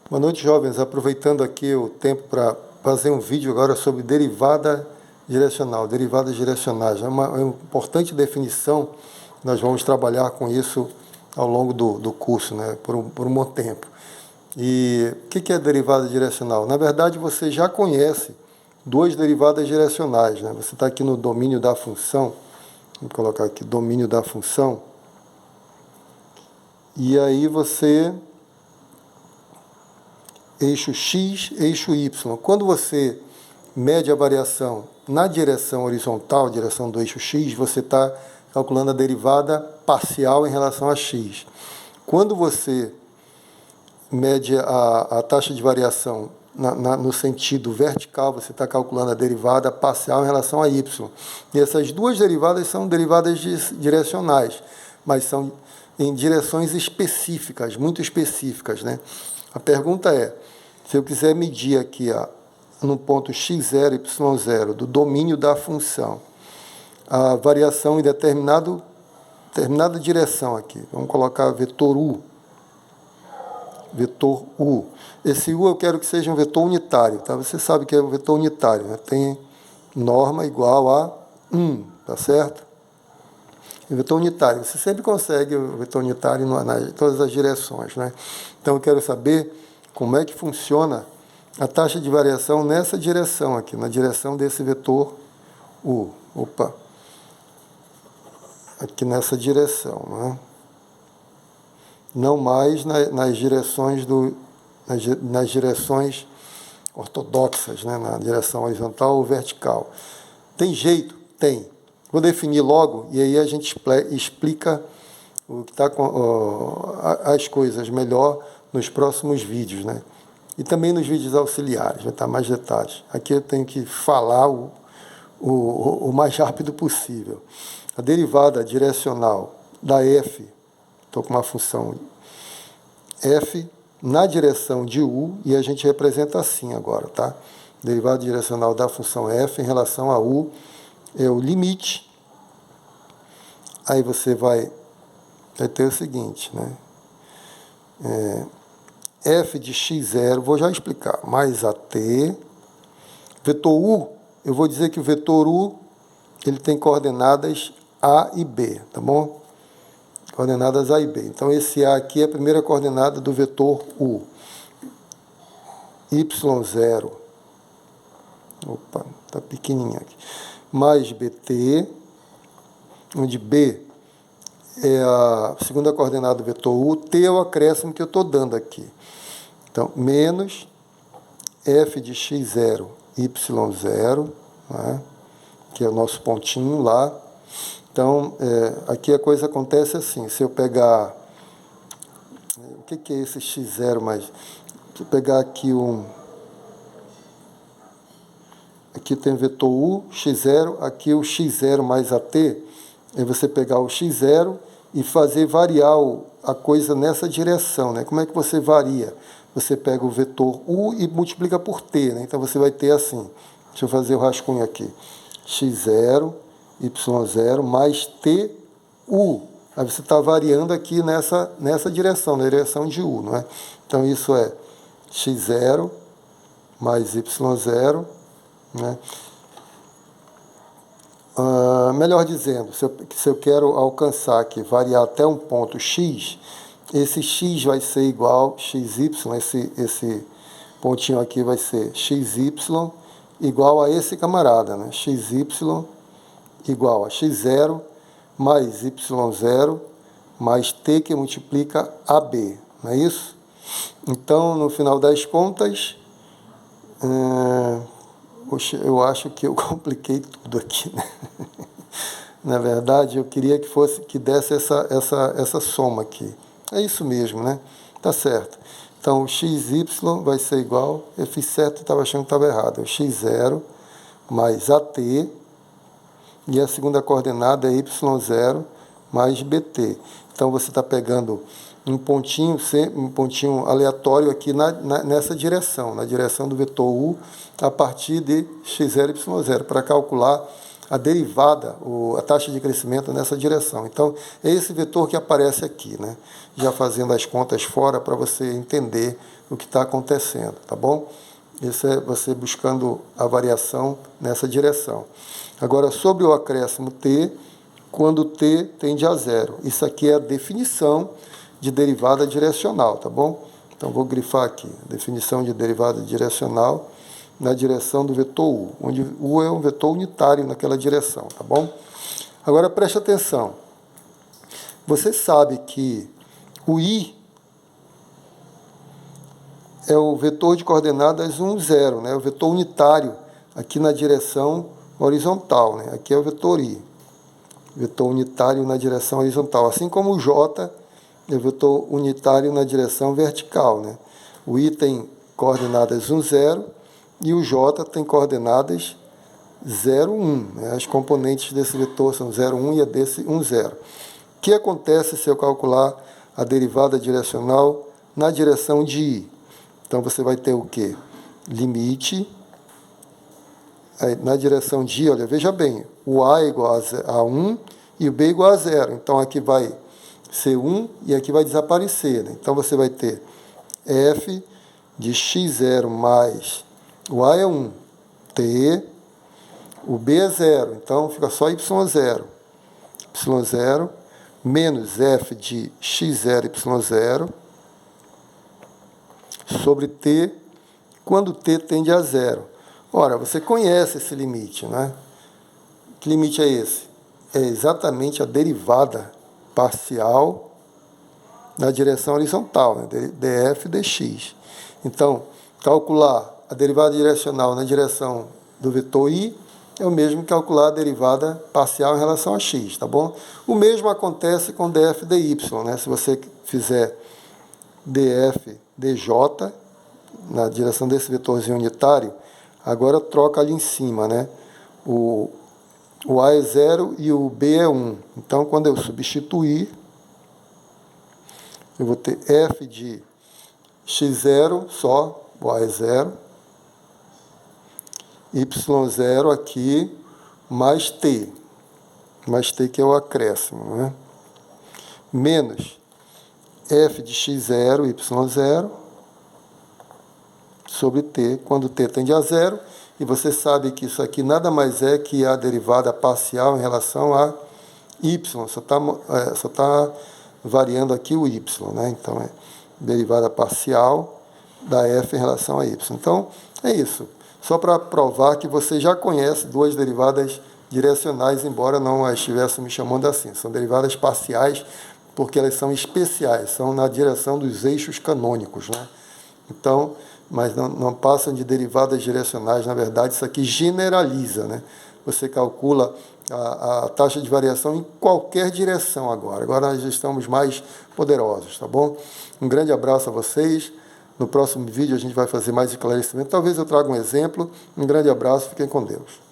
Boa noite, jovens. Aproveitando aqui o tempo para fazer um vídeo agora sobre derivada direcional, derivadas direcionais. É uma importante definição, nós vamos trabalhar com isso ao longo do curso, né, por um bom tempo. E o que é derivada direcional? Na verdade, você já conhece duas derivadas direcionais, né? Você está aqui no domínio da função, vou colocar aqui domínio da função, e aí você... eixo x, eixo y. Quando você mede a variação na direção horizontal, direção do eixo x, você está calculando a derivada parcial em relação a x. Quando você mede a taxa de variação no sentido vertical, você está calculando a derivada parcial em relação a y. E essas duas derivadas são derivadas direcionais, mas são em direções específicas, muito específicas, né? A pergunta é, se eu quiser medir aqui no ponto x0, y0 do domínio da função, a variação em determinada direção aqui, vamos colocar vetor u. Vetor u. Esse u eu quero que seja um vetor unitário, tá? Você sabe que é um vetor unitário, né? Tem norma igual a 1, tá certo? O vetor unitário, você sempre consegue o vetor unitário em todas as direções, né? Então eu quero saber como é que funciona a taxa de variação nessa direção aqui, na direção desse vetor u. Opa! Aqui nessa direção, né? Não mais nas direções ortodoxas, né? Na direção horizontal ou vertical. Tem jeito? Tem. Vou definir logo e aí a gente explica o que tá as coisas melhor nos próximos vídeos, né? E também nos vídeos auxiliares, vai estar mais detalhes. Aqui eu tenho que falar o mais rápido possível. A derivada direcional da f, estou com uma função f na direção de u, e a gente representa assim agora, tá? Derivada direcional da função f em relação a u é o limite. Aí você vai ter o seguinte, né? F de x0, vou já explicar, mais at, vetor u, eu vou dizer que o vetor u, ele tem coordenadas A e B, tá bom? Coordenadas A e B. Então, esse A aqui é a primeira coordenada do vetor u. y0, opa, tá pequenininho aqui, mais bt, onde B é a segunda coordenada do vetor u, t é o acréscimo que eu estou dando aqui. Então, menos f de x0, y0, né, que é o nosso pontinho lá. Então, aqui a coisa acontece assim, se eu pegar... O que é esse x0 mais... Se eu pegar aqui aqui tem o vetor u, x0, aqui o x0 mais at, é você pegar o x0 e fazer variar a coisa nessa direção, né? Como é que você varia? Você pega o vetor u e multiplica por t, né? Então você vai ter assim, deixa eu fazer o rascunho aqui, x0, y0 mais tu. Aí você está variando aqui nessa direção, na direção de u, não é? Então isso é x0 mais y0, né? Melhor dizendo, se eu quero alcançar aqui, variar até um ponto x, esse x vai ser igual a xy, esse pontinho aqui vai ser xy igual a esse camarada, né? Xy igual a x0 mais y0 mais t que multiplica AB, não é isso? Então, no final das contas, eu acho que eu compliquei tudo aqui, né? Na verdade, eu queria que desse essa soma aqui. É isso mesmo, né? Tá certo. Então, o xy vai ser igual, eu fiz certo, estava achando que estava errado, o x0 mais AT, e a segunda coordenada é y0 mais bt. Então, você está pegando um pontinho aleatório aqui nessa direção, na direção do vetor u, a partir de x0 e y0, para calcular a derivada, a taxa de crescimento nessa direção. Então, é esse vetor que aparece aqui, né? Já fazendo as contas fora para você entender o que está acontecendo, tá bom? Isso é você buscando a variação nessa direção. Agora, sobre o acréscimo t, quando t tende a zero. Isso aqui é a definição de derivada direcional, tá bom? Então, vou grifar aqui, definição de derivada direcional na direção do vetor u, onde u é um vetor unitário naquela direção, tá bom? Agora, preste atenção. Você sabe que o i é o vetor de coordenadas 1, 0, né? O vetor unitário aqui na direção horizontal, né? Aqui é o vetor i, vetor unitário na direção horizontal, assim como o j é o vetor unitário na direção vertical, né? O i tem coordenadas 1, 0 e o j tem coordenadas 0, 1, né? As componentes desse vetor são 0, 1 e a desse 1, 0. O que acontece se eu calcular a derivada direcional na direção de i? Então, você vai ter o quê? Limite, na direção de i, olha, veja bem, o a é igual a 1 e o b é igual a 0. Então, aqui vai ser 1 e aqui vai desaparecer, né? Então, você vai ter f de x0 mais o a é 1, t, o b é 0, então fica só y0. y0 menos f de x0, y0, sobre t, quando t tende a zero. Ora, você conhece esse limite, né? Que limite é esse? É exatamente a derivada parcial na direção horizontal, né? df dx. Então, calcular a derivada direcional na direção do vetor i é o mesmo que calcular a derivada parcial em relação a x, tá bom? O mesmo acontece com df dy, né? Se você fizer df dj na direção desse vetorzinho unitário, agora troca ali em cima, né? O a é 0 e o b é 1. Então, quando eu substituir, eu vou ter f de x0 só, o a é 0, y0 aqui, mais t que é o acréscimo, né? Menos f de x0, y0, sobre t, quando t tende a zero, e você sabe que isso aqui nada mais é que a derivada parcial em relação a y, só tá variando aqui o y, né? Então, é derivada parcial da f em relação a y. Então, é isso. Só para provar que você já conhece duas derivadas direcionais, embora não as estivesse me chamando assim. São derivadas parciais, porque elas são especiais, são na direção dos eixos canônicos, né? Então, mas não passam de derivadas direcionais. Na verdade, isso aqui generaliza, né? Você calcula a taxa de variação em qualquer direção agora. Agora nós estamos mais poderosos, tá bom? Um grande abraço a vocês. No próximo vídeo a gente vai fazer mais esclarecimento. Talvez eu traga um exemplo. Um grande abraço, fiquem com Deus.